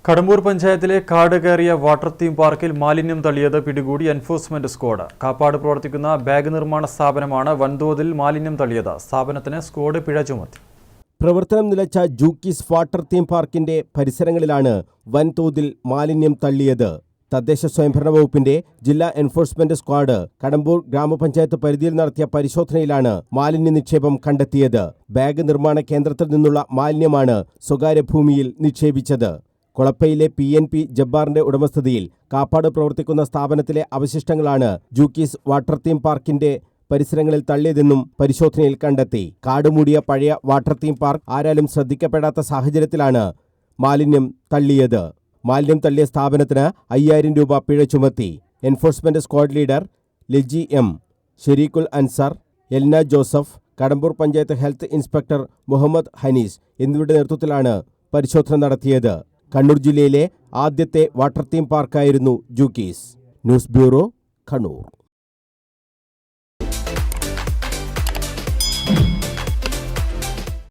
കടമ്പൂർ പഞ്ചായത്തിലെ കാട് കയറിയ വാട്ടർ തീം പാർക്കിൽ മാലിന്യം തള്ളിയത് പിടികൂടി എൻഫോഴ്സ്മെന്റ് സ്ക്വാഡ്. കാപ്പാട് പ്രവർത്തിക്കുന്ന ബാഗ് നിർമ്മാണ സ്ഥാപനമാണ് വൻതോതിൽ മാലിന്യം തള്ളിയത്. സ്ഥാപനത്തിന് സ്ക്വാഡ് പിഴ ചുമത്തി. പ്രവർത്തനം നിലച്ച ജൂക്കീസ് വാട്ടർ തീം പാർക്കിന്റെ പരിസരങ്ങളിലാണ് വൻതോതിൽ മാലിന്യം തള്ളിയത്. തദ്ദേശ സ്വയംഭരണ വകുപ്പിന്റെ ജില്ലാ എൻഫോഴ്സ്മെന്റ് സ്ക്വാഡ് കടമ്പൂർ ഗ്രാമപഞ്ചായത്ത് പരിധിയിൽ നടത്തിയ പരിശോധനയിലാണ് മാലിന്യ നിക്ഷേപം കണ്ടെത്തിയത്. ബാഗ് നിർമ്മാണ കേന്ദ്രത്തിൽ നിന്നുള്ള മാലിന്യമാണ് സ്വകാര്യ ഭൂമിയിൽ നിക്ഷേപിച്ചത്. കൊളപ്പയിലെ PNP ജബ്ബാറിന്റെ ഉടമസ്ഥതയിൽ കാപ്പാട് പ്രവർത്തിക്കുന്ന സ്ഥാപനത്തിലെ അവശിഷ്ടങ്ങളാണ് ജൂക്കീസ് വാട്ടർ തീം പാർക്കിന്റെ പരിസരങ്ങളിൽ തള്ളിയതെന്നും പരിശോധനയിൽ കണ്ടെത്തി. കാടുമൂടിയ പഴയ വാട്ടർ തീം പാർക്ക് ആരാലും ശ്രദ്ധിക്കപ്പെടാത്ത സാഹചര്യത്തിലാണ് മാലിന്യം തള്ളിയത്. മാലിന്യം തള്ളിയ സ്ഥാപനത്തിന് 5000 രൂപ പിഴ ചുമത്തി. Enforcement squad leader Laji M, Shereekhul Ansar, Elna Joseph, Kadambur panchayat health inspector Muhammad Hanees എന്നിവരുടെ നേതൃത്വത്തിലാണ് പരിശോധന നടത്തിയത്. കണ്ണൂർ ജില്ലയിലെ ആദ്യത്തെ വാട്ടർ തീം പാർക്കായിരുന്നു ജൂക്കീസ്. News bureau, Kannur.